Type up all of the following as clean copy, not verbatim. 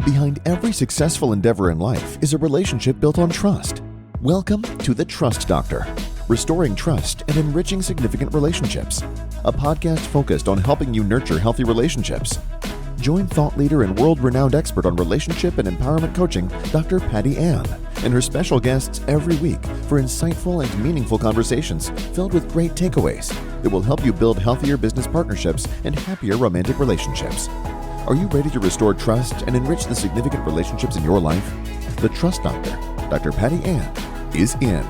Behind every successful endeavor in life is a relationship built on trust. Welcome to The Trust Doctor, restoring trust and enriching significant relationships. A podcast focused on helping you nurture healthy relationships. Join thought leader and world-renowned expert on relationship and empowerment coaching, Dr. Patty Ann, and her special guests every week for insightful and meaningful conversations filled with great takeaways that will help you build healthier business partnerships and happier romantic relationships. Are you ready to restore trust and enrich the significant relationships in your life? The Trust Doctor, Dr. Patty Ann, is in.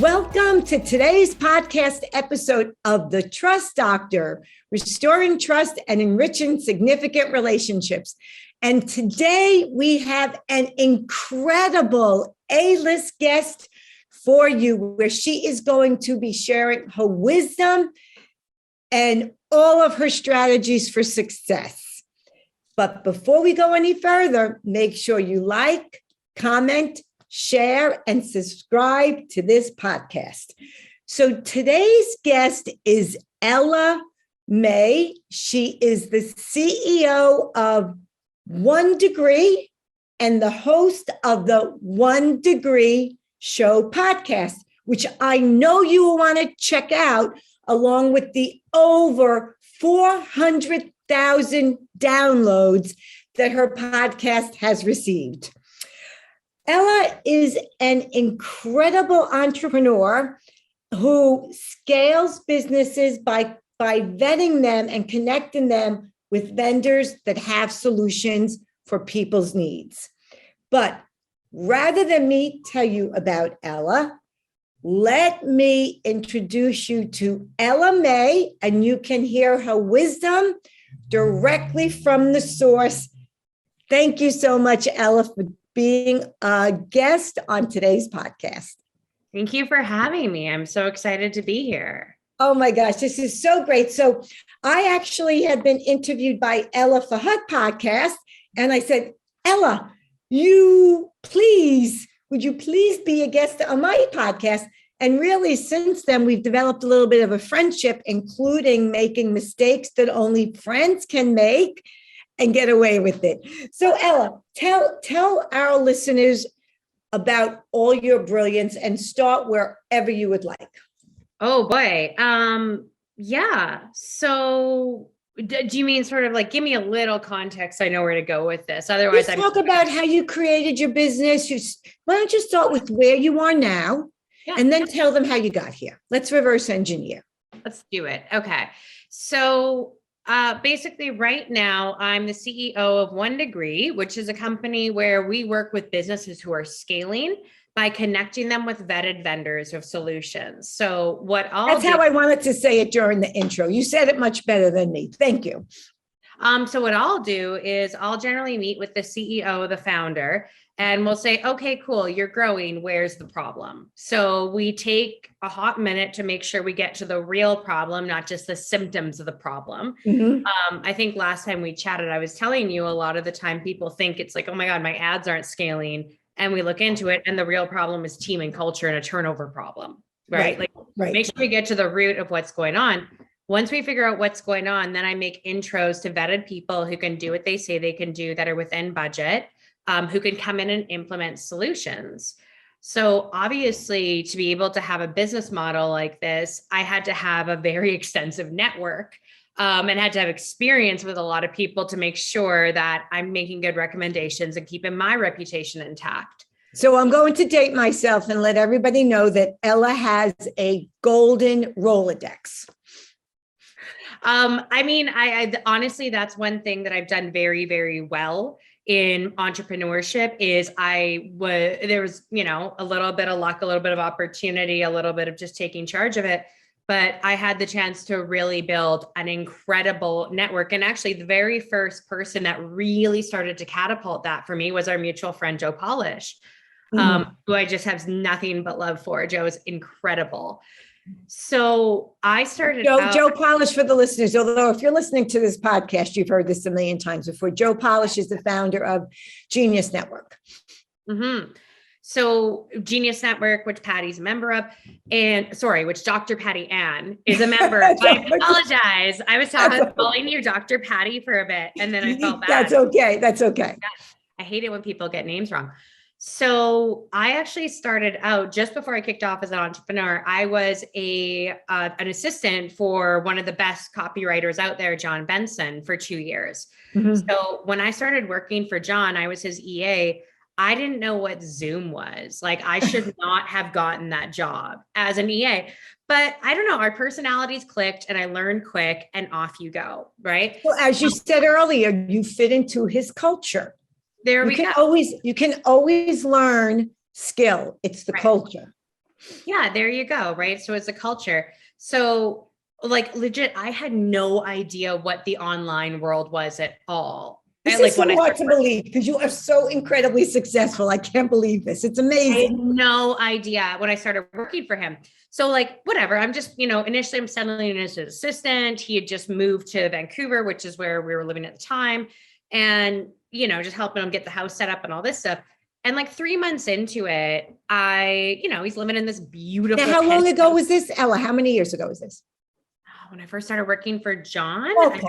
Welcome to today's podcast episode of The Trust Doctor, restoring trust and enriching significant relationships. And today we have an incredible A-list guest for you, where she is going to be sharing her wisdom and all of her strategies for success. But before we go any further, make sure you like, comment, share, and subscribe to this podcast. So today's guest is Ella May. She is the CEO of One Degree and the host of the One Degree Show podcast, which I know you will want to check out, along with the over 400,000 downloads that her podcast has received. Ella is an incredible entrepreneur who scales businesses by vetting them and connecting them with vendors that have solutions for people's needs. But rather than me tell you about Ella, let me introduce you to Ella May, and you can hear her wisdom directly from the source. Thank you so much, Ella, for being a guest on today's podcast. Thank you for having me. I'm so excited to be here. Oh my gosh, this is so great. So I actually had been interviewed by Ella for her podcast, and I said, Ella, would you please be a guest on my podcast? And really, since then, we've developed a little bit of a friendship, including making mistakes that only friends can make and get away with it. So Ella, tell our listeners about all your brilliance and start wherever you would like. Oh boy. Yeah. So do you mean sort of like, give me a little context? I know where to go with this. Otherwise, talk about how you created your business. Why don't you start with where you are now, and then tell them how you got here. Let's reverse engineer. Let's do it. Okay. So basically right now I'm the CEO of One Degree, which is a company where we work with businesses who are scaling by connecting them with vetted vendors of solutions. So that's how I wanted to say it during the intro. You said it much better than me. Thank you. So what I'll do is I'll generally meet with the CEO, the founder, and we'll say, okay, cool, you're growing. Where's the problem? So we take a hot minute to make sure we get to the real problem, not just the symptoms of the problem. Mm-hmm. I think last time we chatted, I was telling you a lot of the time people think it's like, oh my God, my ads aren't scaling. And we look into it, and the real problem is team and culture and a turnover problem, right? Make sure we get to the root of what's going on. Once we figure out what's going on, then I make intros to vetted people who can do what they say they can do, that are within budget, who can come in and implement solutions. So obviously, to be able to have a business model like this, I had to have a very extensive network. And had to have experience with a lot of people to make sure that I'm making good recommendations and keeping my reputation intact. So I'm going to date myself and let everybody know that Ella has a golden Rolodex. I honestly, that's one thing that I've done very, very well in entrepreneurship is there was, a little bit of luck, a little bit of opportunity, a little bit of just taking charge of it. But I had the chance to really build an incredible network. And actually, the very first person that really started to catapult that for me was our mutual friend, Joe Polish, who I just have nothing but love for. Joe is incredible. So I started Joe Polish, for the listeners, although if you're listening to this podcast, you've heard this a million times before. Joe Polish is the founder of Genius Network. Mm-hmm. So Genius Network, which Patty's a member of, which Dr. Patty Ann is a member. I apologize. I was calling you Dr. Patty for a bit, and then I felt bad. That's okay. That's okay. I hate it when people get names wrong. So I actually started out just before I kicked off as an entrepreneur. I was an assistant for one of the best copywriters out there, John Benson, for 2 years. Mm-hmm. So when I started working for John, I was his EA. I didn't know what Zoom was. Like, I should not have gotten that job as an EA, but I don't know, our personalities clicked and I learned quick and off you go. Right. Well, as you said earlier, you fit into his culture. You can always learn skill. It's the culture. Yeah, there you go. Right. So it's a culture. So like legit, I had no idea what the online world was at all. This is so hard to believe because you are so incredibly successful. I can't believe this. It's amazing. I had no idea when I started working for him. So like, whatever, I'm just, initially I'm settling in as an assistant. He had just moved to Vancouver, which is where we were living at the time. And, just helping him get the house set up and all this stuff. And like 3 months into it, he's living in this beautiful. Now, how long ago was this, Ella? How many years ago was this? When I first started working for John, okay.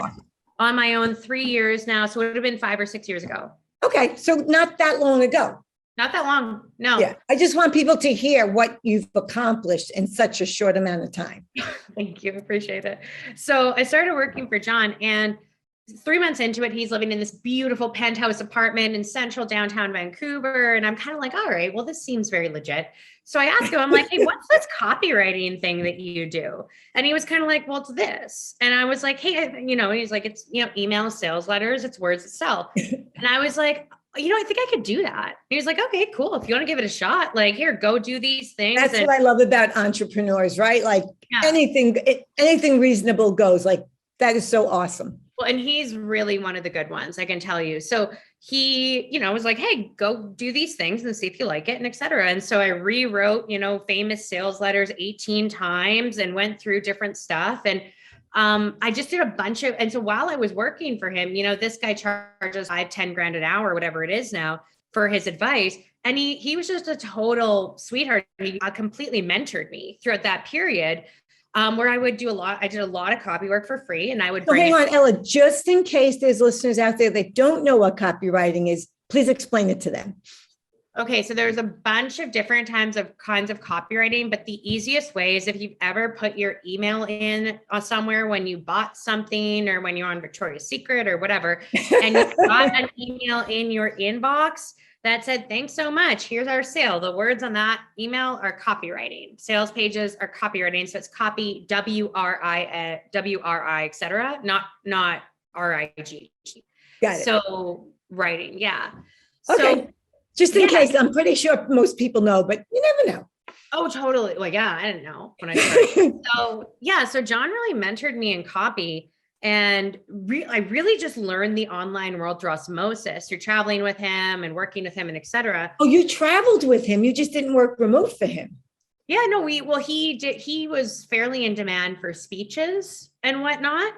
On my own 3 years now. So it would have been 5 or 6 years ago. Okay. So not that long ago. Not that long. No. Yeah. I just want people to hear what you've accomplished in such a short amount of time. Thank you. Appreciate it. So I started working for John, and 3 months into it, he's living in this beautiful penthouse apartment in central downtown Vancouver. And I'm kind of like, all right, well, this seems very legit. So I asked him, I'm like, hey, what's this copywriting thing that you do? And he was kind of like, well, it's this. And I was like, hey, he's like, it's, email, sales letters, it's words that sell. And I was like, I think I could do that. And he was like, okay, cool. If you want to give it a shot, like, here, go do these things. That's what I love about entrepreneurs, right? Like anything reasonable goes. Like, that is so awesome. Well, and he's really one of the good ones, I can tell you. So he, was like, hey, go do these things and see if you like it and et cetera. And so I rewrote, famous sales letters 18 times and went through different stuff. And I just did a bunch of, and so while I was working for him, this guy charges $5-10 an hour, whatever it is now, for his advice. And he was just a total sweetheart. He completely mentored me throughout that period. Where I did a lot of copy work for free, and I would hang on, Ella, just in case there's listeners out there that don't know what copywriting is, please explain it to them. Okay. So there's a bunch of different kinds of copywriting, but the easiest way is if you've ever put your email in somewhere when you bought something or when you're on Victoria's Secret or whatever, and you got an email in your inbox that said, thanks so much. Here's our sale. The words on that email are copywriting. Sales pages are copywriting. So it's copy, W-R-I, et cetera, not R-I-G. Got it. So writing. Yeah. Okay. So, just in case, I'm pretty sure most people know, but you never know. Oh, totally. Well, yeah, I didn't know when I started. So John really mentored me in copy. And I really just learned the online world through osmosis, through traveling with him and working with him and et cetera. Oh, you traveled with him. You just didn't work remote for him. Yeah, no, he did. He was fairly in demand for speeches and whatnot.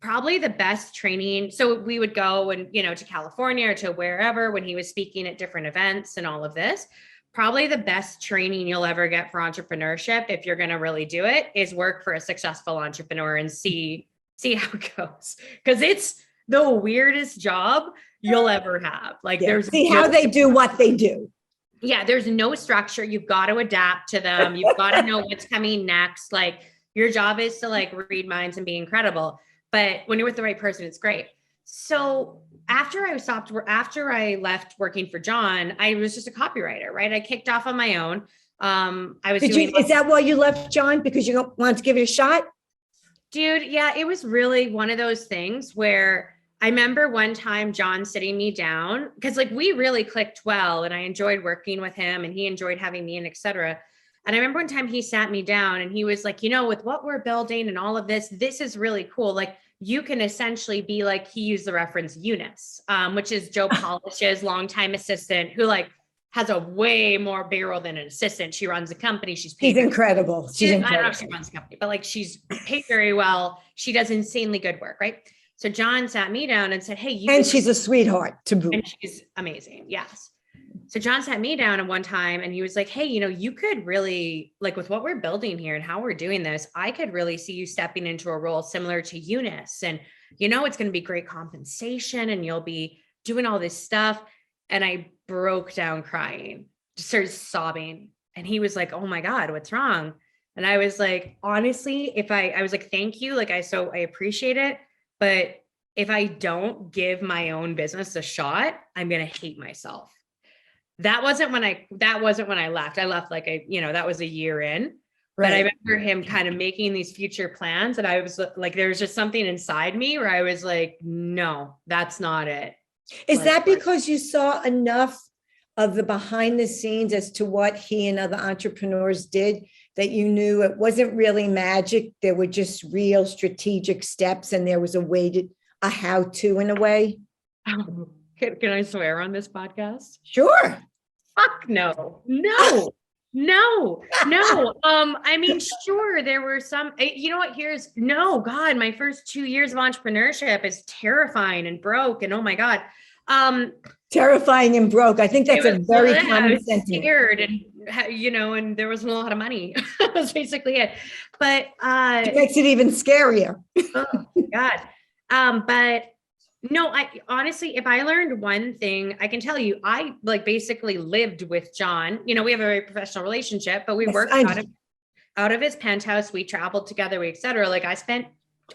Probably the best training. So we would go and, to California or to wherever when he was speaking at different events and all of this. Probably the best training you'll ever get for entrepreneurship, if you're going to really do it, is work for a successful entrepreneur and see how it goes. Because it's the weirdest job you'll ever have. Like, how they do what they do. Yeah, there's no structure. You've got to adapt to them. You've got to know what's coming next. Like, your job is to read minds and be incredible. But when you're with the right person, it's great. So after I left working for John, I was just a copywriter, right? I kicked off on my own. Is that why you left John? Because you wanted to give it a shot? Dude, yeah, it was really one of those things where I remember one time John sitting me down because we really clicked well and I enjoyed working with him and he enjoyed having me and et cetera. And I remember one time he sat me down and he was like, with what we're building and all of this is really cool. Like, you can essentially be he used the reference Eunice, which is Joe Polish's longtime assistant who has a way more bigger role than an assistant. She runs a company. She's incredible. She's incredible. I don't know if she runs a company, but she's paid very well. She does insanely good work. Right. So John sat me down and said, hey, she's a sweetheart to boot. And she's amazing. Yes. So John sat me down at one time and he was like, hey, you could really, like, with what we're building here and how we're doing this, I could really see you stepping into a role similar to Eunice. And, it's going to be great compensation and you'll be doing all this stuff. And I broke down crying, just started sobbing. And he was like, oh my God, what's wrong? And I was like, honestly, I was like, thank you. Like, I appreciate it. But if I don't give my own business a shot, I'm going to hate myself. That wasn't when I left. I left that was a year in. Right. But I remember him kind of making these future plans. And I was like, there was just something inside me where I was like, no, that's not it. Is that because you saw enough of the behind the scenes as to what he and other entrepreneurs did that you knew it wasn't really magic? There were just real strategic steps and there was a how-to in a way? Can I swear on this podcast? Sure. Fuck no. I mean, sure, there were some, you know what, God, my first 2 years of entrepreneurship is terrifying and broke. And oh my God. Terrifying and broke. I think that's a very common sentiment. Scared and, and there wasn't a lot of money. That's basically it. But, it makes it even scarier. Oh God. But no, I honestly, if I learned one thing, I can tell you, I basically lived with John. We have a very professional relationship, but we worked out of his penthouse. We traveled together, et cetera. Like I spent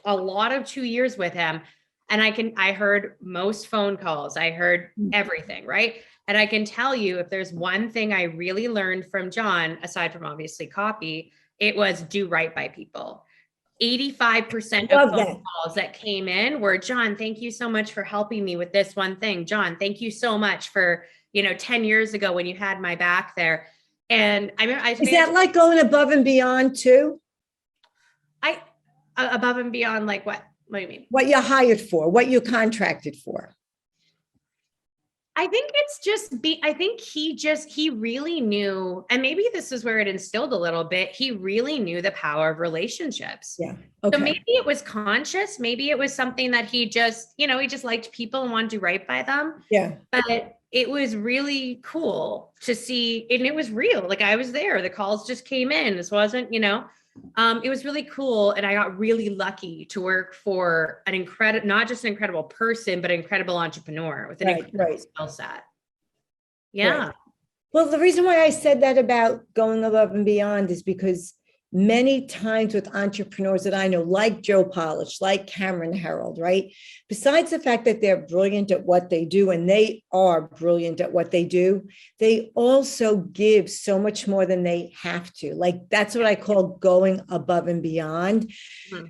a lot of 2 years with him and I heard most phone calls. I heard everything. Right. And I can tell you, if there's one thing I really learned from John, aside from obviously copy, it was do right by people. 85% of phone calls that came in were, John, thank you so much for helping me with this one thing. John, thank you so much for, 10 years ago when you had my back there. And is that like going above and beyond too? Above and beyond, like what? What do you mean? What you're hired for, what you're contracted for. I think it's I think he really knew, and maybe this is where it instilled a little bit. He really knew the power of relationships. Yeah. Okay. So maybe it was conscious. Maybe it was something that he just, he just liked people and wanted to do right by them. Yeah. But it was really cool to see, and it was real. Like I was there, the calls just came in. This wasn't, it was really cool. And I got really lucky to work for not just an incredible person, but an incredible entrepreneur with an incredible skill set. Yeah. Right. Well, the reason why I said that about going above and beyond is because many times with entrepreneurs that I know, like Joe Polish, like Cameron Herold, right? Besides the fact that they're brilliant at what they do, and they are brilliant at what they do, they also give so much more than they have to. Like that's what I call going above and beyond. Mm-hmm.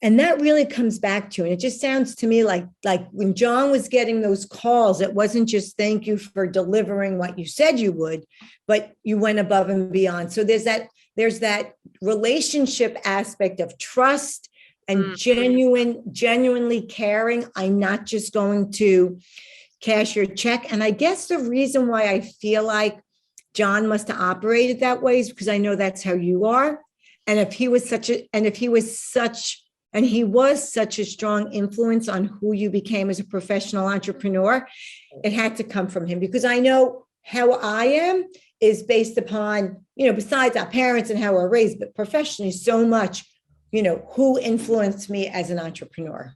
And that really comes back to, and it just sounds to me like when John was getting those calls, it wasn't just thank you for delivering what you said you would, but you went above and beyond. So there's that relationship aspect of trust and genuinely caring. I'm not just going to cash your check. And I guess the reason why I feel like John must have operated that way is because I know that's how you are. And he was such a strong influence on who you became as a professional entrepreneur, it had to come from him, because I know how I am is based upon, besides our parents and how we're raised, but professionally so much, who influenced me as an entrepreneur.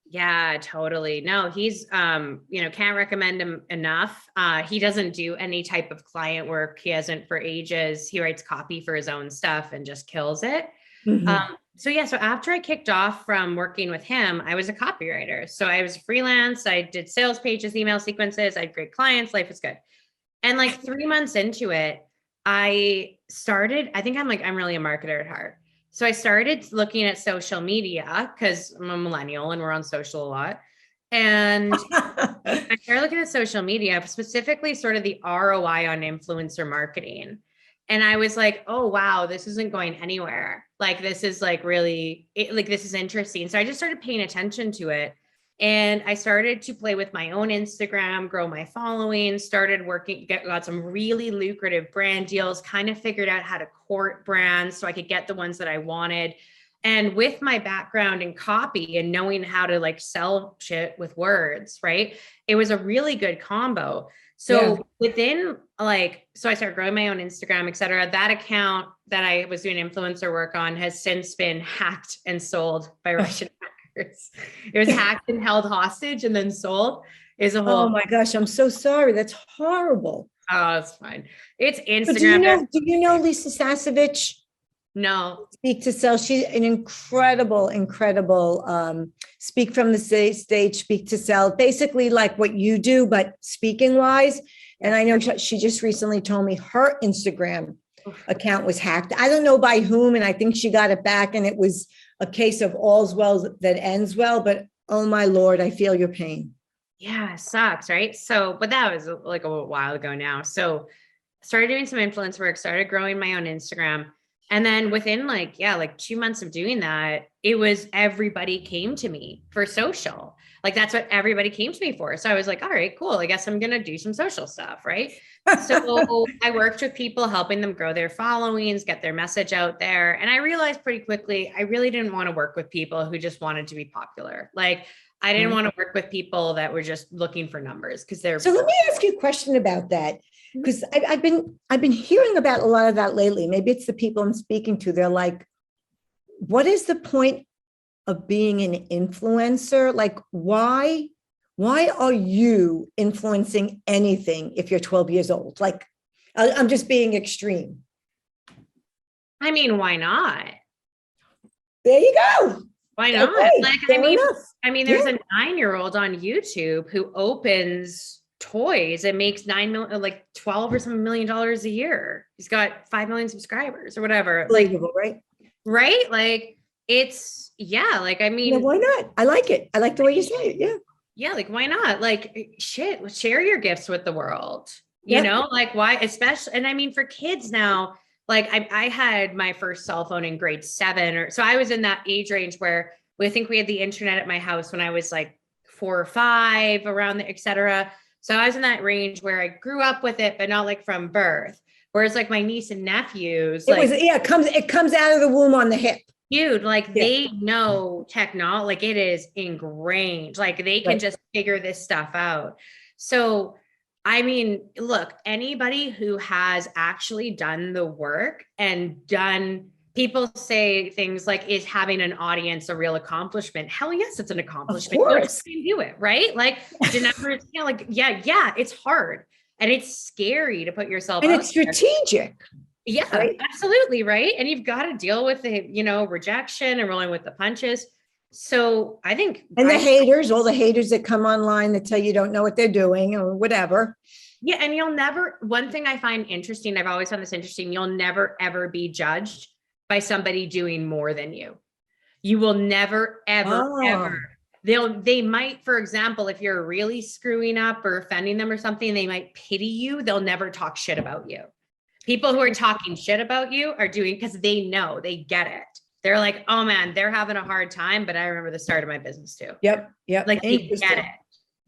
Yeah, totally. No, he's, can't recommend him enough. He doesn't do any type of client work. He hasn't for ages. He writes copy for his own stuff and just kills it. Mm-hmm. So after I kicked off from working with him, I was a copywriter. So I was freelance. I did sales pages, email sequences. I had great clients. Life was good. And 3 months into it, I think I'm really a marketer at heart. So I started looking at social media because I'm a millennial and we're on social a lot. And I started looking at social media, specifically sort of the ROI on influencer marketing. And I was like, oh, wow, this isn't going anywhere. This is this is interesting. So I just started paying attention to it. And I started to play with my own Instagram, grow my following, started working, got some really lucrative brand deals, kind of figured out how to court brands so I could get the ones that I wanted. And with my background in copy and knowing how to sell shit with words, right? It was a really good combo. So within so I started growing my own Instagram, et cetera. That account that I was doing influencer work on has since been hacked and sold by Russian hackers. It was hacked and held hostage and then sold. Is a whole. Oh my gosh, I'm so sorry. That's horrible. Oh, it's fine. It's Instagram. But do you know Lisa Sasevich? No. Speak to Sell. She's an incredible speak from the stage, speak to sell, basically like what you do, but speaking wise. And I know she just recently told me her Instagram account was hacked. I don't know by whom, and I think she got it back, and it was a case of all's well that ends well. But oh my Lord, I feel your pain. Yeah, it sucks, right? So, but that was like a while ago now. So started doing some influence work, started growing my own Instagram. And then within 2 months of doing that, it was everybody came to me for social. Like that's what everybody came to me for. So I was like, all right, cool. I guess I'm going to do some social stuff. Right. So I worked with people, helping them grow their followings, get their message out there. And I realized pretty quickly, I really didn't want to work with people who just wanted to be popular. Like I didn't want to work with people that were just looking for numbers because they're. So let me ask you a question about that. Because I've been hearing about a lot of that lately. Maybe it's the people I'm speaking to. They're like, what is the point of being an influencer? Like, why are you influencing anything if you're 12 years old? Like, I'm just being extreme. I mean, why not? There you go. Why not? Okay, I mean, there's a 9-year-old on YouTube who opens toys and makes 9 million, like 12 or some $1 million a year. He's got 5 million subscribers or whatever. Believable, right? Right? Like it's, I mean, why not? I like it. I like the way you say it. Yeah. Yeah. Like, why not? Like shit, share your gifts with the world, you know, like why, especially, and I mean, for kids now, like I had my first cell phone in grade 7 so I was in that age range where I think we had the internet at my house when I was like 4 or 5 around the, et cetera. So I was in that range where I grew up with it, but not like from birth. Whereas like my niece and nephews, it comes out of the womb on the hip. Dude, they know technology, like it is ingrained, like they can just figure this stuff out. So, I mean, look, anybody who has actually done the work and people say things like, is having an audience a real accomplishment? Hell yes, it's an accomplishment. Of course. You do it, right? Like, it's hard and it's scary to put yourself and out it's strategic. There. Yeah, right? Absolutely. Right. And you've got to deal with the, rejection and rolling with the punches. So I think. And the haters, all the haters that come online that tell you don't know what they're doing or whatever. Yeah. And one thing I find interesting, I've always found this interesting, you'll never, ever be judged by somebody doing more than you. You will never, ever. They might, for example, if you're really screwing up or offending them or something, they might pity you. They'll never talk shit about you. People who are talking shit about you are doing because they know, they get it. They're like, oh man, they're having a hard time, but I remember the start of my business too. Yep. Like they get it,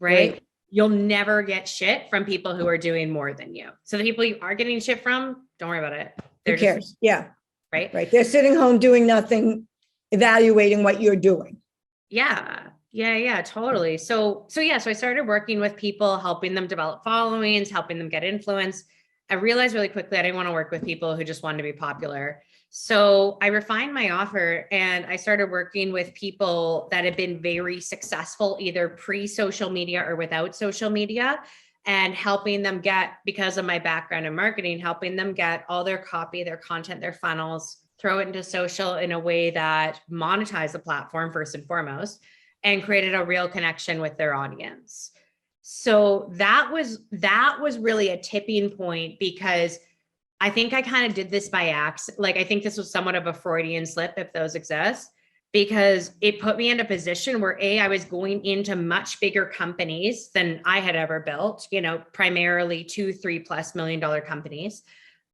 right? You'll never get shit from people who are doing more than you. So the people you are getting shit from, don't worry about it. Who cares? Yeah. Right. They're sitting home doing nothing, evaluating what you're doing. Yeah, totally. So I started working with people, helping them develop followings, helping them get influence. I realized really quickly I didn't want to work with people who just wanted to be popular. So I refined my offer and I started working with people that had been very successful, either pre-social media or without social media, and helping them get, because of my background in marketing, helping them get all their copy, their content, their funnels, throw it into social in a way that monetized the platform first and foremost, and created a real connection with their audience. So that was really a tipping point, because I think I kind of did this by accident. Like, I think this was somewhat of a Freudian slip, if those exist, because it put me in a position where I was going into much bigger companies than I had ever built, primarily $2-3+ million companies.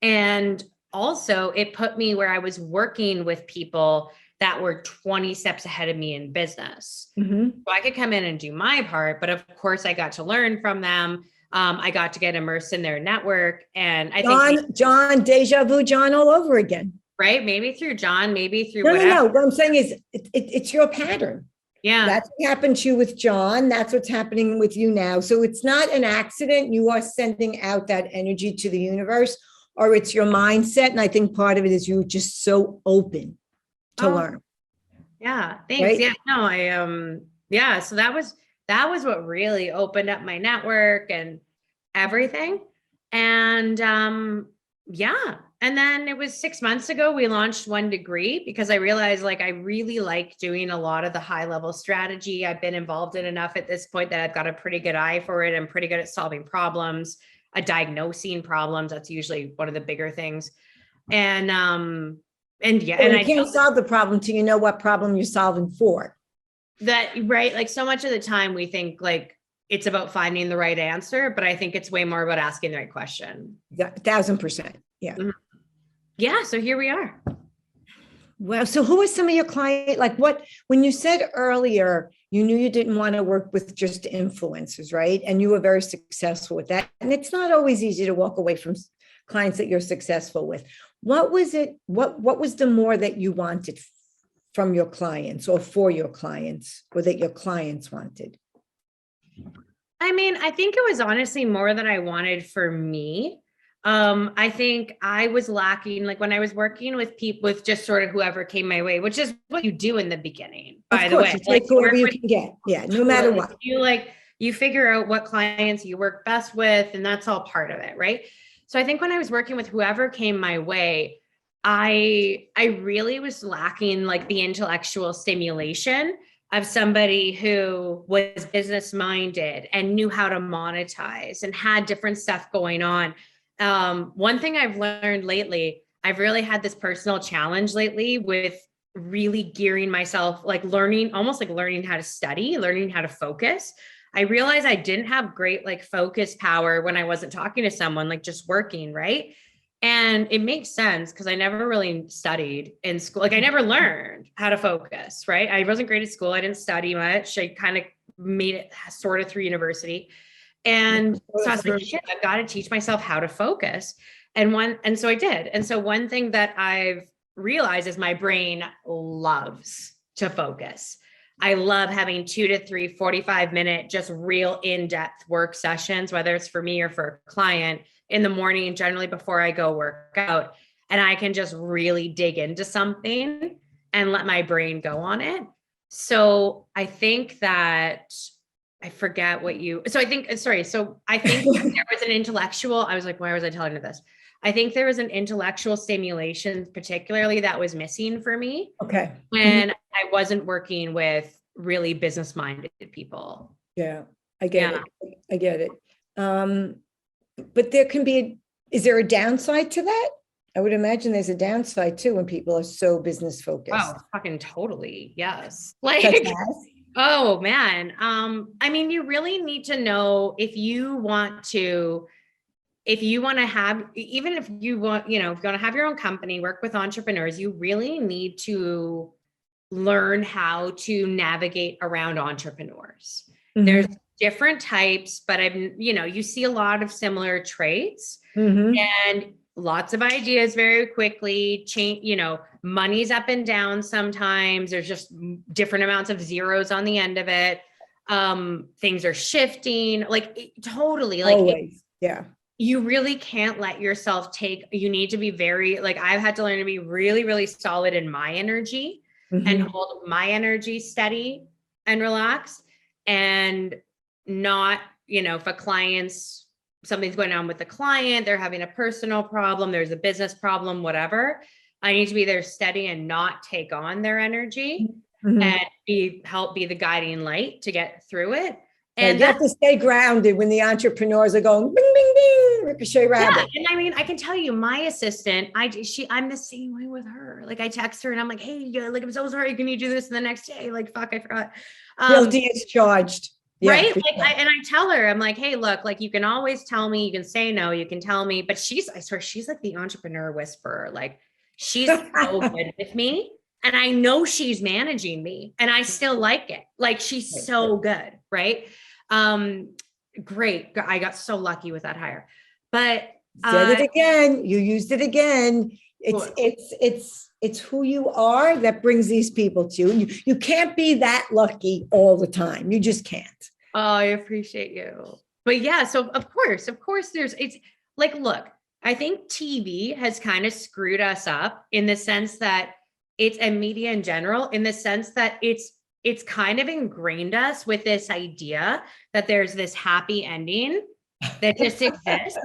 And also it put me where I was working with people that were 20 steps ahead of me in business. Mm-hmm. So I could come in and do my part, but of course I got to learn from them. I got to get immersed in their network. And I think John, deja vu, John all over again. Right? Maybe through John, maybe through whatever. No. What I'm saying is it's your pattern. Yeah. That's what happened to you with John. That's what's happening with you now. So it's not an accident. You are sending out that energy to the universe, or it's your mindset. And I think part of it is you're just so open to learn. Yeah. Thanks. Right? Yeah. No, yeah. So that was what really opened up my network and everything. And yeah. And then it was 6 months ago, we launched One Degree because I realized like I really like doing a lot of the high level strategy. I've been involved in enough at this point that I've got a pretty good eye for it. I'm pretty good at solving problems, diagnosing problems. That's usually one of the bigger things. And yeah, Well, and you I can't solve the problem till you know what problem you're solving for. that, right? Like so much of the time we think like it's about finding the right answer, but I think it's way more about asking the right question. 1,000%. Yeah. Mhm. Yeah. So here we are. Well, so who are some of your clients? Like when you said earlier, you knew you didn't want to work with just influencers, right? And you were very successful with that. And it's not always easy to walk away from clients that you're successful with. What was it? What was the more that you wanted from your clients or for your clients, or that your clients wanted? I mean, I think it was honestly more than I wanted for me. I think I was lacking, like when I was working with people, with just sort of whoever came my way, which is what you do in the beginning, by the way. You take whoever you with- can get. Yeah, no matter what. You figure out what clients you work best with, and that's all part of it, right? So I think when I was working with whoever came my way, I really was lacking like the intellectual stimulation of somebody who was business minded and knew how to monetize and had different stuff going on. One thing I've learned lately, I've really had this personal challenge lately with really gearing myself, like almost like learning how to study, learning how to focus. I realized I didn't have great like focus power when I wasn't talking to someone, like just working, right? And it makes sense because I never really studied in school. Like I never learned how to focus, right? I wasn't great at school. I didn't study much. I kind of made it sort of through university. And so I was like, shit, I've got to teach myself how to focus. And so I did. And so one thing that I've realized is my brain loves to focus. I love having 2 to 3 45-minute, just real in-depth work sessions, whether it's for me or for a client in the morning, generally before I go work out. And I can just really dig into something and let my brain go on it. So I think that I forget what you, so I think, sorry. So I think there was an intellectual, I was like, why was I telling you this? I think there was an intellectual stimulation, particularly that was missing for me. Okay. When I wasn't working with really business-minded people. Yeah, I get it. I get it. But there can be, is there a downside to that? I would imagine there's a downside too when people are so business focused. Oh, fucking totally. Yes. Such Like, as? oh man. I mean, you really need to know if you want to have, even if you want, if you want to have your own company, work with entrepreneurs, you really need to learn how to navigate around entrepreneurs. Mhm. There's different types, but you see a lot of similar traits and lots of ideas very quickly change, money's up and down. Sometimes there's just different amounts of zeros on the end of it. Things are shifting, totally. Always. Yeah. You really can't let yourself you need to be very, I've had to learn to be really, really solid in my energy and hold my energy steady and relaxed, and not, if a client's, something's going on with the client, they're having a personal problem, there's a business problem, whatever, I need to be there steady and not take on their energy and help be the guiding light to get through it. And you have to stay grounded when the entrepreneurs are going bing, bing, bing, ricochet rabbit. Yeah, and I mean, I can tell you, my assistant, I'm the same way with her. Like I text her and I'm like, hey, I'm so sorry. Can you do this the next day? Like, fuck, I forgot. Guilty is charged. Yeah, right. And I tell her, I'm like, hey, look, you can always tell me, you can say no, you can tell me, but I swear she's like the entrepreneur whisperer. Like she's so good with me. And I know she's managing me and I still like it. Like she's so good. Right. Great. I got so lucky with that hire, but said it again. You used it again. Well, It's who you are that brings these people to you. You can't be that lucky all the time. You just can't. oh, I appreciate you. But yeah, so of course, it's like, look, I think TV has kind of screwed us up in the sense that it's and media in general, in the sense that it's kind of ingrained us with this idea that there's this happy ending that just exists.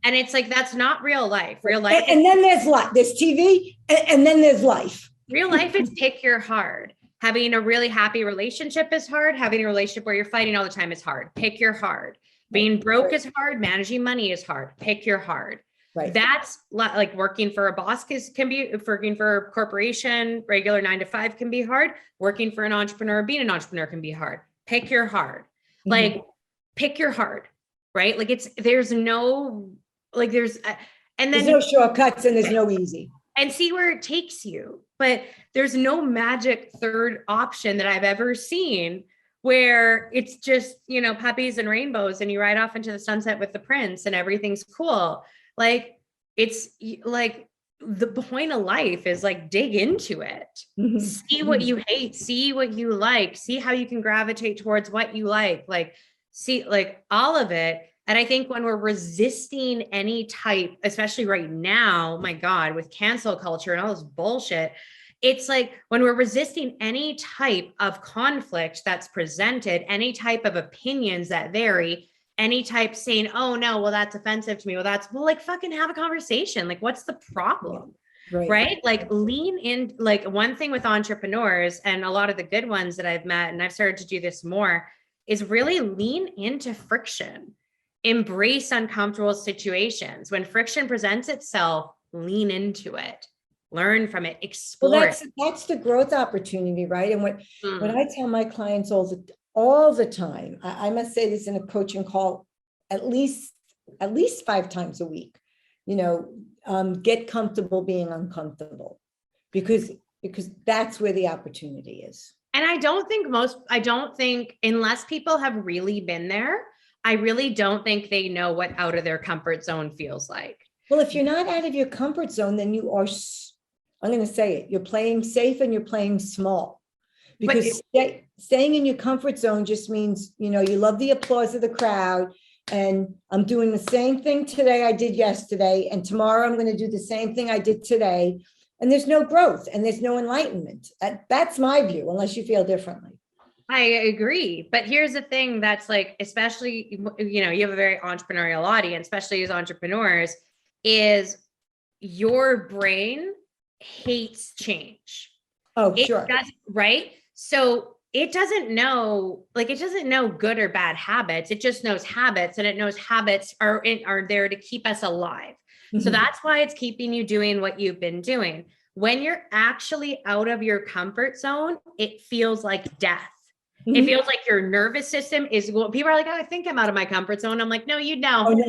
And it's like, that's not real life. Real life. And then there's life. There's TV, and then there's life. Real life is pick your hard. Having a really happy relationship is hard. Having a relationship where you're fighting all the time is hard. Pick your hard. Being broke is hard. Managing money is hard. Pick your hard. Right. That's like working for a boss can be, working for a corporation, regular 9 to 5 can be hard. Working for an entrepreneur, being an entrepreneur can be hard. Pick your hard. Like, pick your hard, right? Like there's no, like there's, and then there's no shortcuts and there's no easy. And see where it takes you. But there's no magic third option that I've ever seen where it's just, puppies and rainbows and you ride off into the sunset with the prince and everything's cool. Like, it's like the point of life is like, dig into it, see what you hate, see what you like, see how you can gravitate towards what you like see like all of it. And I think when we're resisting any type, especially right now, my God, with cancel culture and all this bullshit, it's like when we're resisting any type of conflict that's presented, any type of opinions that vary, any type saying, oh no, well, that's offensive to me. Well, like fucking have a conversation. Like, what's the problem? Right? Like lean in, like one thing with entrepreneurs and a lot of the good ones that I've met, and I've started to do this more, is really lean into friction. Embrace uncomfortable situations. When friction presents itself, lean into it, learn from it, explore. Well, that's the growth opportunity, right? And what I tell my clients all the time, I must say this in a coaching call at least 5 times a week, get comfortable being uncomfortable, because that's where the opportunity is. And I don't think unless people have really been there, I really don't think they know what out of their comfort zone feels like. Well, if you're not out of your comfort zone, then you are, I'm going to say it, you're playing safe and you're playing small. Because staying in your comfort zone just means, you love the applause of the crowd, and I'm doing the same thing today I did yesterday, and tomorrow I'm going to do the same thing I did today. And there's no growth and there's no enlightenment. That's my view, unless you feel differently. I agree. But here's the thing that's like, especially, you have a very entrepreneurial audience, especially as entrepreneurs, is your brain hates change. Oh, sure. Right? So it doesn't know good or bad habits. It just knows habits, and it knows habits are there to keep us alive. So that's why it's keeping you doing what you've been doing. When you're actually out of your comfort zone, it feels like death. It feels like your nervous system is, well, people are like, oh, I think I'm out of my comfort zone. I'm like, no, you know. Oh, no,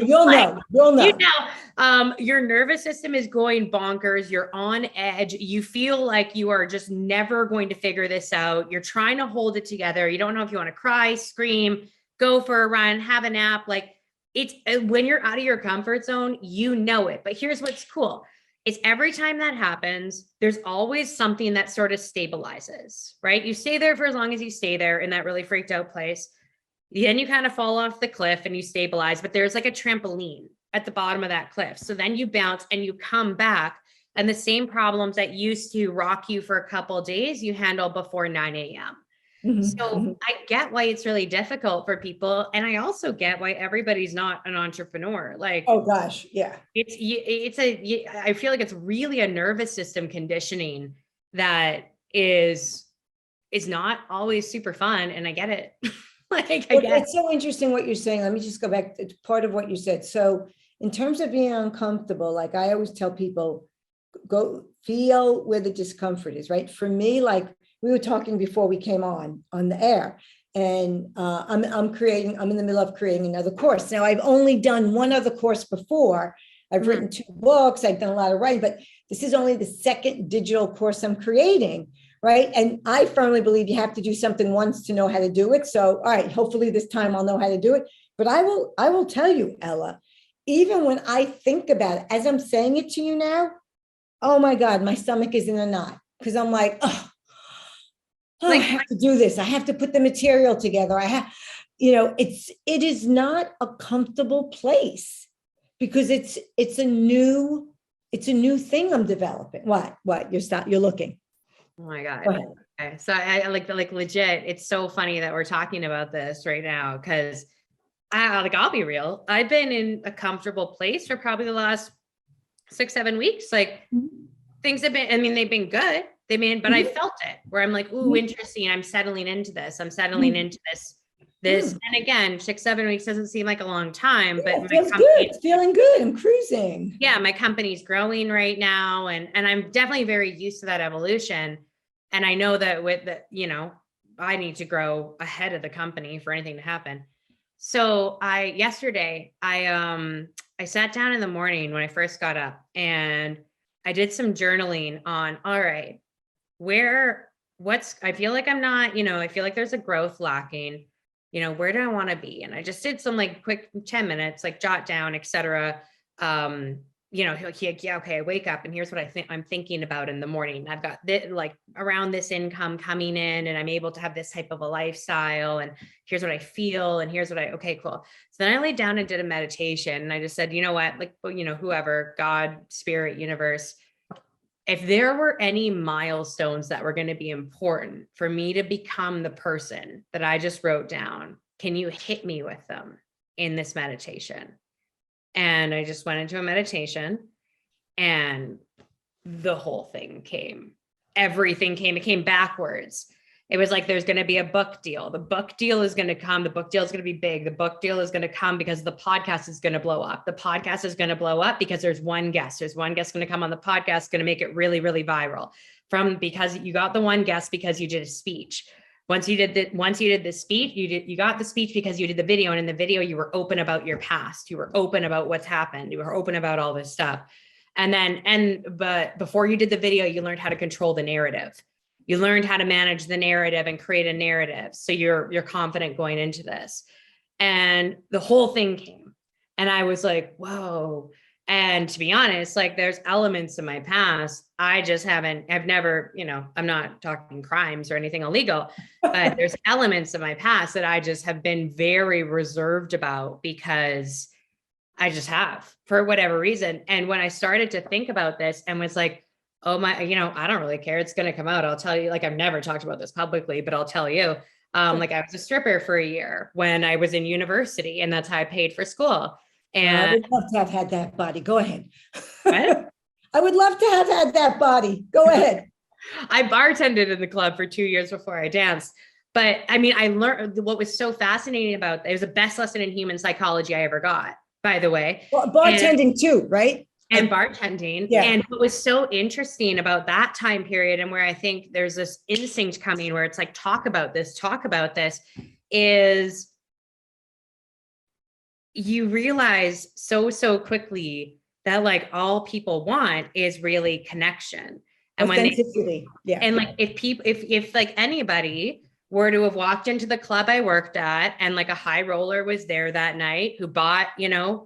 you'll know. Your nervous system is going bonkers. You're on edge. You feel like you are just never going to figure this out. You're trying to hold it together. You don't know if you want to cry, scream, go for a run, have a nap. Like, it's when you're out of your comfort zone, you know it. But here's what's cool. It's every time that happens, there's always something that sort of stabilizes, right? You stay there for as long as you stay there in that really freaked out place. Then you kind of fall off the cliff and you stabilize, but there's like a trampoline at the bottom of that cliff. So then you bounce and you come back, and the same problems that used to rock you for a couple of days, you handle before 9 a.m. So I get why it's really difficult for people. And I also get why everybody's not an entrepreneur. Like, oh gosh, yeah. I feel like it's really a nervous system conditioning that is not always super fun. And I get it. It's so interesting what you're saying. Let me just go back to part of what you said. So in terms of being uncomfortable, like I always tell people, go feel where the discomfort is, right? For me, like, we were talking before we came on the air, and I'm in the middle of creating another course. Now, I've only done one other course before. I've written 2 books. I've done a lot of writing, but this is only the second digital course I'm creating, right? And I firmly believe you have to do something once to know how to do it. So, all right, hopefully this time I'll know how to do it. But I will tell you, Ella, even when I think about it, as I'm saying it to you now, oh my God, my stomach is in a knot because I'm like, oh, I Like, have to do this. I have to put the material together. It is not a comfortable place because it's a new thing I'm developing. What? You're looking. oh my God. Go ahead. Okay. So I like legit, it's so funny that we're talking about this right now because I'll be real. I've been in a comfortable place for probably the last 6-7 weeks. Like things have been, I mean, they've been good. But I felt it where I'm like, ooh, interesting. I'm settling into this. I'm settling into this. And again, 6-7 weeks doesn't seem like a long time, but it feels good. It's feeling good. I'm cruising. Yeah, my company's growing right now. And I'm definitely very used to that evolution. And I know that with the, I need to grow ahead of the company for anything to happen. So yesterday I sat down in the morning when I first got up and I did some journaling on, all right, I feel like I'm not, I feel like there's a growth lacking, where do I want to be? And I just did some like quick 10 minutes, like jot down, et cetera. Okay, I wake up and here's what I'm thinking about in the morning. I've got this, like around this income coming in and I'm able to have this type of a lifestyle and here's what I feel. And here's okay, cool. So then I laid down and did a meditation and I just said, you know what, like, whoever, God, spirit, universe, if there were any milestones that were going to be important for me to become the person that I just wrote down, can you hit me with them in this meditation? And I just went into a meditation and the whole thing came. Everything came. It came backwards. It was like, there's going to be a book deal. The book deal is going to come. The book deal is going to be big. The book deal is going to come because the podcast is going to blow up. The podcast is going to blow up because there's one guest. There's one guest going to come on the podcast, going to make it really, really viral because you got the one guest because you did a speech. Once you did the speech, you got the speech because you did the video. And in the video, you were open about your past. You were open about what's happened. You were open about all this stuff. But before you did the video, you learned how to control the narrative. You learned how to manage the narrative and create a narrative. So you're confident going into this. And the whole thing came. And I was like, whoa. And to be honest, like there's elements in my past. I've never, I'm not talking crimes or anything illegal, but there's elements of my past that I just have been very reserved about because I just have for whatever reason. And when I started to think about this and was like, oh my, I don't really care. It's going to come out. I'll tell you, like, I've never talked about this publicly, but I'll tell you, like I was a stripper for a year when I was in university and that's how I paid for school. And I would love to have had that body. Go ahead. What? I would love to have had that body. Go ahead. I bartended in the club for 2 years before I danced. But I mean, I learned what was so fascinating about it was the best lesson in human psychology I ever got, by the way. Well, bartending too, right? And bartending. Yeah. And what was so interesting about that time period and where I think there's this instinct coming where it's like, talk about this, is you realize so quickly that like all people want is really connection. And authenticity. And like, if like anybody were to have walked into the club I worked at and like a high roller was there that night who bought,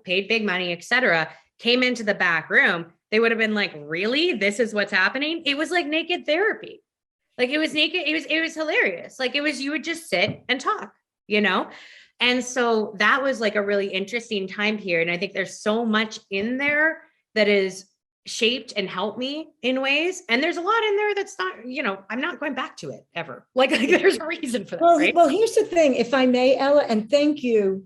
paid big money, etc., came into the back room, they would have been like, really? This is what's happening? It was like naked therapy. Like it was naked. It was hilarious. Like you would just sit and talk, And so that was like a really interesting time period. And I think there's so much in there that is shaped and helped me in ways. And there's a lot in there that's not, I'm not going back to it ever. Like there's a reason for that. Right? Well, here's the thing, if I may, Ella, and thank you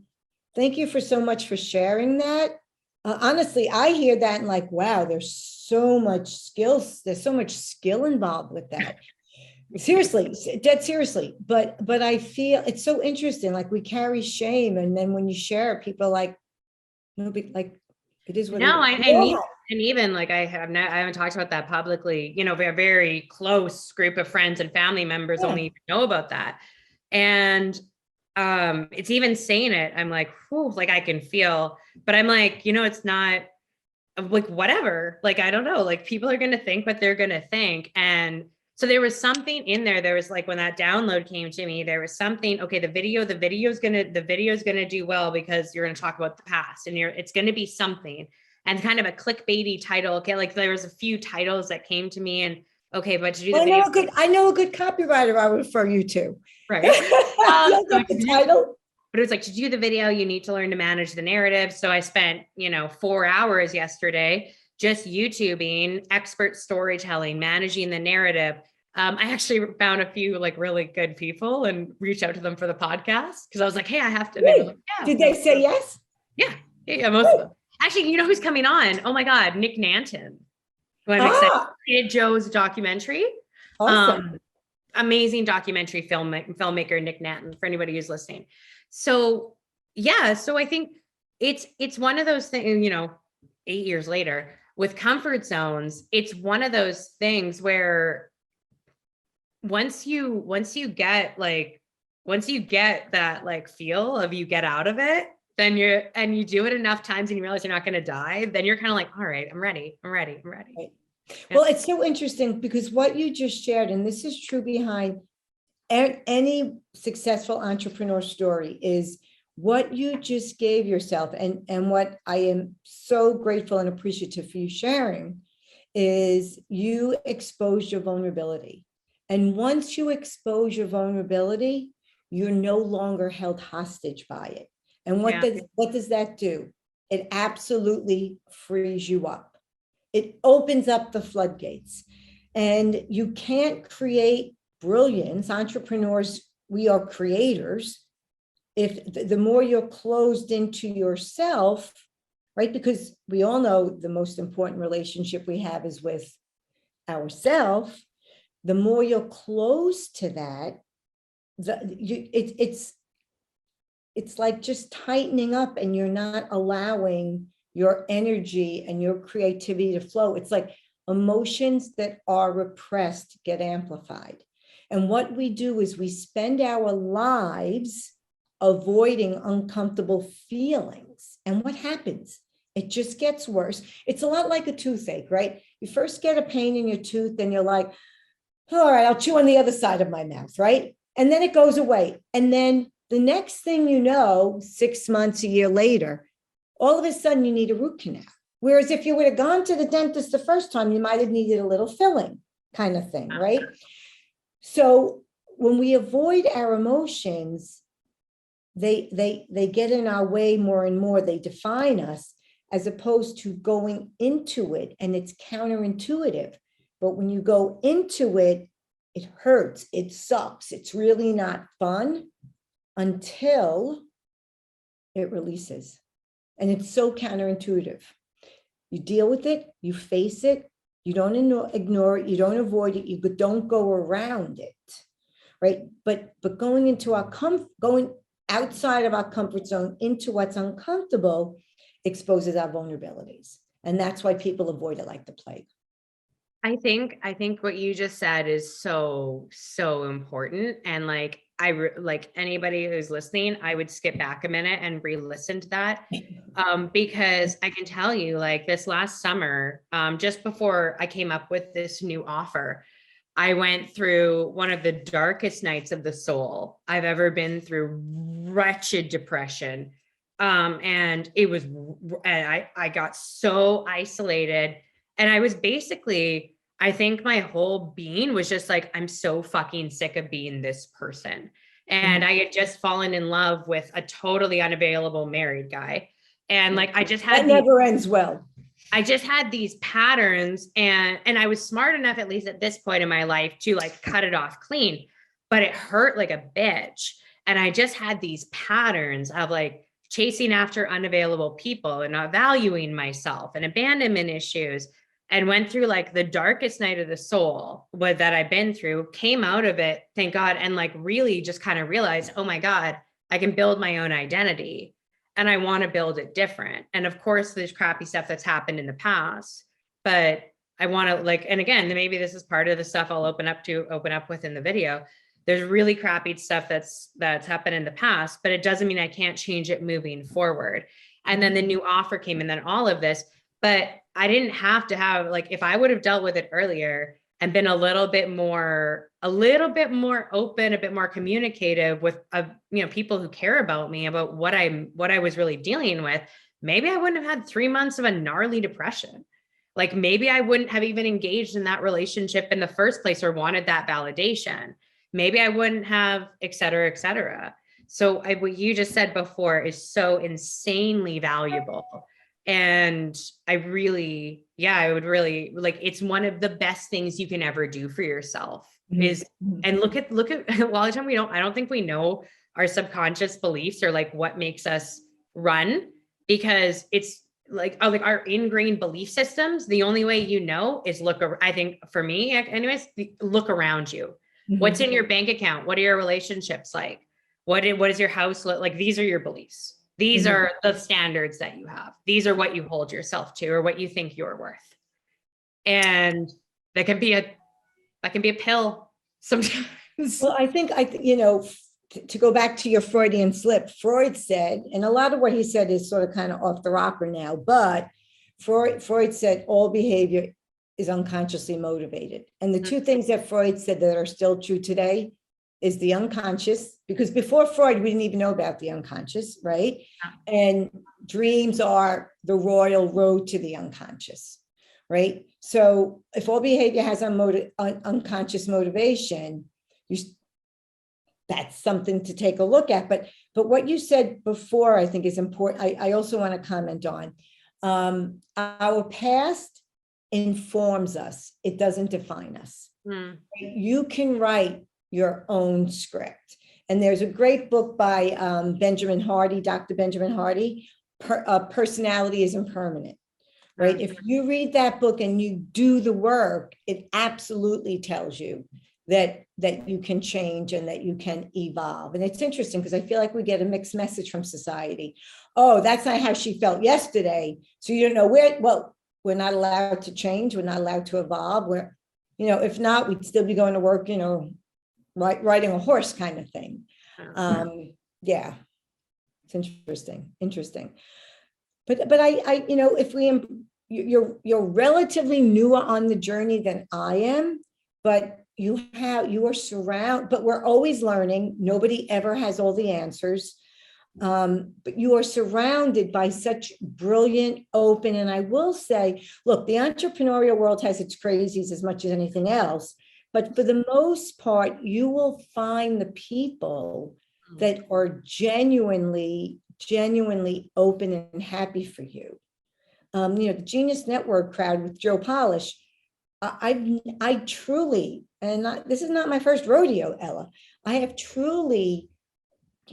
for so much for sharing that. Honestly, I hear that and like, wow, there's so much skills. There's so much skill involved with that. Seriously, dead seriously. But I feel it's so interesting. Like we carry shame. And then when you share it, people are like, no, like it is what no, it is. and even like I haven't talked about that publicly, a very close group of friends and family members only even know about that. And it's even saying it, I'm like, whew, like I can feel, but I'm like, it's not like, whatever, like, I don't know, like people are going to think what they're going to think. And so there was something in there. There was like, when that download came to me, there was something, okay, the video is going to do well because you're going to talk about the past and it's going to be something. and kind of a clickbaity title. Okay. Like there was a few titles that came to me and okay, but to do the I video. I know a good copywriter I would refer you to. Right. You'll get the title. But it was like, to do the video, you need to learn to manage the narrative. So I spent, 4 hours yesterday just YouTubing expert storytelling, managing the narrative. I actually found a few like really good people and reached out to them for the podcast because I was like, hey, I have to. Like, yeah. Did they say yes? Yeah. Yeah, most of them. Actually, you know who's coming on? Oh my God, Nick Nanton. Who I'm excited. Joe's documentary. Awesome. Amazing documentary filmmaker, Nick Nanton, for anybody who's listening. So yeah, so I think it's one of those things, 8 years later with comfort zones, it's one of those things where once you get that like feel of you get out of it, then you do it enough times and you realize you're not going to die, then you're kind of like, all right, I'm ready. Right. Well, it's so interesting because what you just shared, and this is true behind any successful entrepreneur story, is what you just gave yourself. And what I am so grateful and appreciative for you sharing is you exposed your vulnerability. And once you expose your vulnerability, you're no longer held hostage by it. And what does that do? It absolutely frees you up. It opens up the floodgates. And you can't create brilliance. Entrepreneurs, we are creators. If the more you're closed into yourself, right? Because we all know the most important relationship we have is with ourselves. The more you're close to that, it's like just tightening up, and you're not allowing your energy and your creativity to flow. It's like emotions that are repressed get amplified. And what we do is we spend our lives avoiding uncomfortable feelings. And what happens? It just gets worse. It's a lot like a toothache, right? You first get a pain in your tooth and you're like, all right, I'll chew on the other side of my mouth, right? And then it goes away. And then the next thing you know, 6 months, a year later, all of a sudden you need a root canal. Whereas if you would have gone to the dentist the first time, you might have needed a little filling kind of thing, right? So when we avoid our emotions, they get in our way more and more. They define us, as opposed to going into it, and it's counterintuitive. But when you go into it, it hurts, it sucks, it's really not fun until it releases. And it's so counterintuitive. You deal with it, you face it, you don't ignore it, you don't avoid it, you don't go around it, right? But going into going outside of our comfort zone into what's uncomfortable exposes our vulnerabilities. And that's why people avoid it like the plague. I think what you just said is so important. And like, like anybody who's listening, I would skip back a minute and re-listen to that. Because I can tell you, like this last summer, just before I came up with this new offer, I went through one of the darkest nights of the soul I've ever been through, wretched depression. And it was, and I got so isolated, and I was basically, I think my whole being was just like, I'm so fucking sick of being this person. And I had just fallen in love with a totally unavailable married guy. And like, I just had that never ends well. I just had these patterns, and I was smart enough, at least at this point in my life, to like cut it off clean, but it hurt like a bitch. And I just had these patterns of like chasing after unavailable people and not valuing myself, and abandonment issues, and went through like the darkest night of the soul that I've been through, came out of it, thank God. And like really just kind of realized, oh my God, I can build my own identity, and I want to build it different. And of course, there's crappy stuff that's happened in the past, but I want to like, and again, maybe this is part of the stuff I'll open up with in the video. There's really crappy stuff that's happened in the past, but it doesn't mean I can't change it moving forward. And then the new offer came, and then all of this, but I didn't have to have, like, if I would have dealt with it earlier and been a little bit more open, a bit more communicative with, people who care about me, about what I was really dealing with, maybe I wouldn't have had 3 months of a gnarly depression. Like maybe I wouldn't have even engaged in that relationship in the first place or wanted that validation. Maybe I wouldn't have, et cetera, et cetera. So what you just said before is so insanely valuable. And I would really like, it's one of the best things you can ever do for yourself is, and look at, a lot of the time I don't think we know our subconscious beliefs or like what makes us run, because it's like our ingrained belief systems. The only way you know is I think for me anyways, look around you. What's in your bank account? What are your relationships like? What is your house like? These are your beliefs. These are the standards that you have. These are what you hold yourself to or what you think you're worth. And that can be a pill sometimes. Well, I think, to go back to your Freudian slip, Freud said, and a lot of what he said is sort of kind of off the rocker now, but Freud said all behavior is unconsciously motivated. And the two things that Freud said that are still true today is the unconscious, because before Freud, we didn't even know about the unconscious, right? And dreams are the royal road to the unconscious, right? So if all behavior has unconscious motivation, that's something to take a look at. But what you said before, I think is important. I also want to comment on our past informs us. It doesn't define us. You can write your own script. And there's a great book by Benjamin Hardy, Dr. Benjamin Hardy, Personality is Impermanent, right? If you read that book and you do the work, it absolutely tells you that you can change and that you can evolve. And it's interesting because I feel like we get a mixed message from society. Oh, that's not how she felt yesterday. So you don't know we're not allowed to change. We're not allowed to evolve. If not, we'd still be going to work, riding a horse kind of thing. Yeah, it's interesting. But if you're relatively newer on the journey than I am, but you are surrounded, but we're always learning. Nobody ever has all the answers. But you are surrounded by such brilliant, open, and I will say, look, the entrepreneurial world has its crazies as much as anything else. But for the most part, you will find the people that are genuinely open and happy for you. The Genius Network crowd with Joe Polish, I truly, this is not my first rodeo, Ella. I have truly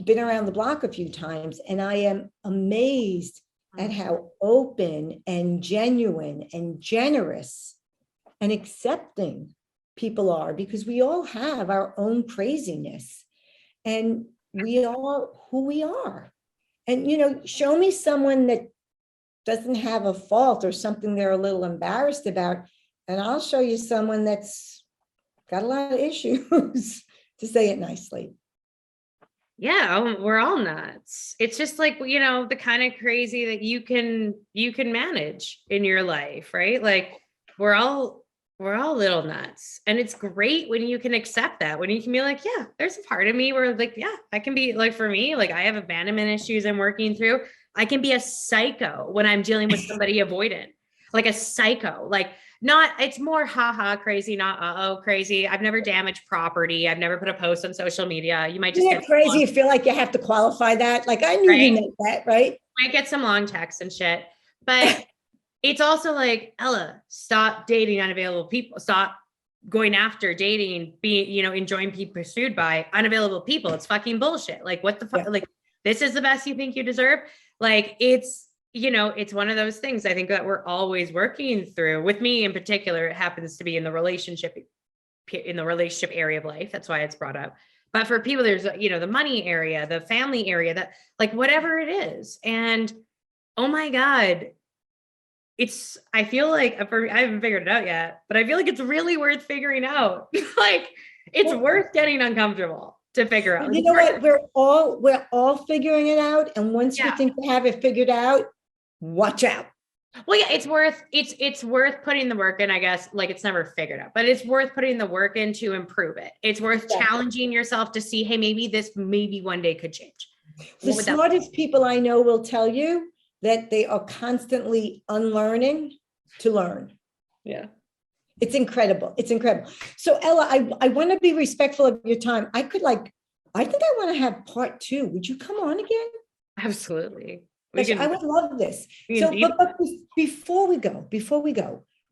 been around the block a few times, and I am amazed at how open and genuine and generous and accepting people are, because we all have our own craziness and we are who we are. And, show me someone that doesn't have a fault or something they're a little embarrassed about, and I'll show you someone that's got a lot of issues, to say it nicely. Yeah, we're all nuts. It's just like, the kind of crazy that you can manage in your life, right? Like we're all little nuts. And it's great when you can accept that, when you can be like, yeah, there's a part of me where like, yeah, I can be like, for me, like I have abandonment issues I'm working through. I can be a psycho when I'm dealing with somebody avoidant, like a psycho, like it's more crazy, not crazy. I've never damaged property. I've never put a post on social media. You might just get crazy. You feel like you have to qualify that. Like I knew you meant that, right? Might get some long texts and shit, but it's also like, Ella, stop dating unavailable people. Stop going after dating, enjoying being pursued by unavailable people. It's fucking bullshit. Like what the fuck? Yeah. Like this is the best you think you deserve. Like it's one of those things I think that we're always working through. With me in particular, it happens to be in the relationship area of life. That's why it's brought up. But for people, there's, the money area, the family area, that like whatever it is. And oh my God, I feel like I haven't figured it out yet, but I feel like it's really worth figuring out. Like it's worth getting uncomfortable to figure out. You know what? We're all figuring it out. And once we think we have it figured out, watch out. Well, yeah, it's worth putting the work in, I guess. Like it's never figured out, but it's worth putting the work in to improve it. It's worth challenging yourself to see, hey, maybe one day could change. The smartest people I know will tell you that they are constantly unlearning to learn. Yeah. It's incredible. It's incredible. So Ella, I want to be respectful of your time. I think I want to have part 2. Would you come on again? Absolutely. I would love this. So, but before we go,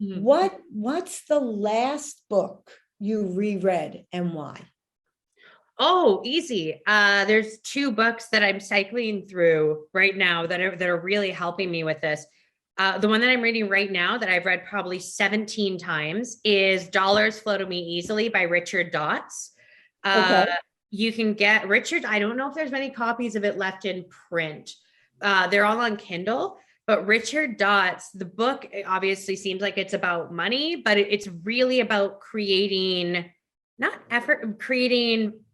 Mhm. what's the last book you reread and why? Oh, easy. There's 2 books that I'm cycling through right now that are really helping me with this. The one that I'm reading right now that I've read probably 17 times is Dollars Flow to Me Easily by Richard Dotts. Okay. You can get Richard. I don't know if there's many copies of it left in print. They're all on Kindle, but Richard Dotts, the book obviously seems like it's about money, but it's really about creating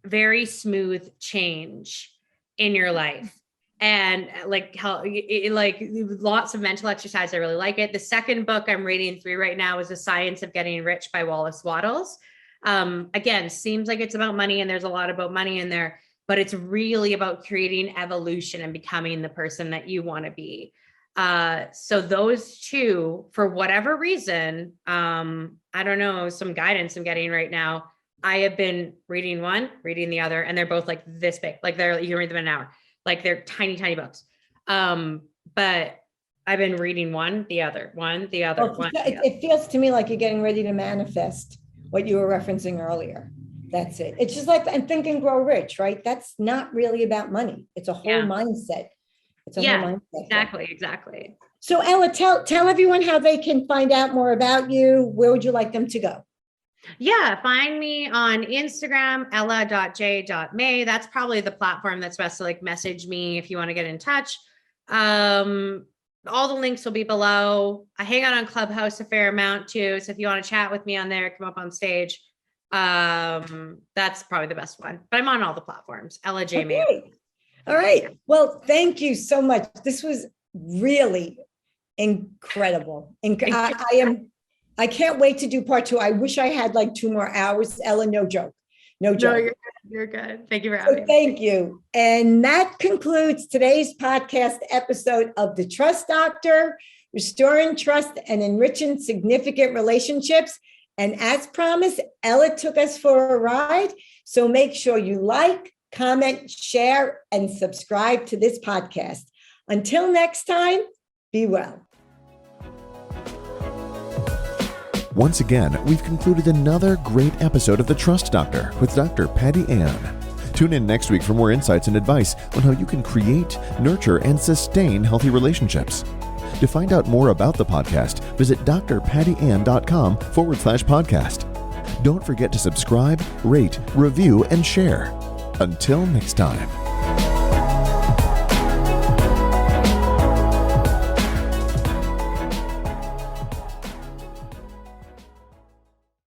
very smooth change in your life. And like how lots of mental exercise. I really like it. The second book I'm reading through right now is The Science of Getting Rich by Wallace Wattles. Again, seems like it's about money and there's a lot about money in there, but it's really about creating evolution and becoming the person that you want to be. So those 2, for whatever reason, I don't know, some guidance I'm getting right now. I have been reading one, reading the other, and they're both like this big. Like you can read them in an hour. Like they're tiny, tiny books. But I've been reading one, the other. It feels to me like you're getting ready to manifest what you were referencing earlier. That's it. It's just like, and Think and Grow Rich, right? That's not really about money. It's a whole mindset. It's a whole mindset. Exactly. So Ella, tell everyone how they can find out more about you. Where would you like them to go? Yeah, find me on Instagram, ella.j.may. That's probably the platform that's best to like message me if you want to get in touch. All the links will be below. I hang out on Clubhouse a fair amount too. So if you want to chat with me on there, come up on stage. That's probably the best one, but I'm on all the platforms. Ella J. May. Okay. All right. Well, thank you so much. This was really incredible. I can't wait to do part 2. I wish I had like 2 more hours. Ella, no joke. No, you're good. Thank you for having me. Thank you. And that concludes today's podcast episode of The Trust Doctor, Restoring Trust and Enriching Significant Relationships. And as promised, Ella took us for a ride. So make sure you like, comment, share, and subscribe to this podcast. Until next time, be well. Once again, we've concluded another great episode of The Trust Doctor with Dr. Patty Ann. Tune in next week for more insights and advice on how you can create, nurture, and sustain healthy relationships. To find out more about the podcast, visit drpattyann.com/podcast. Don't forget to subscribe, rate, review, and share. Until next time.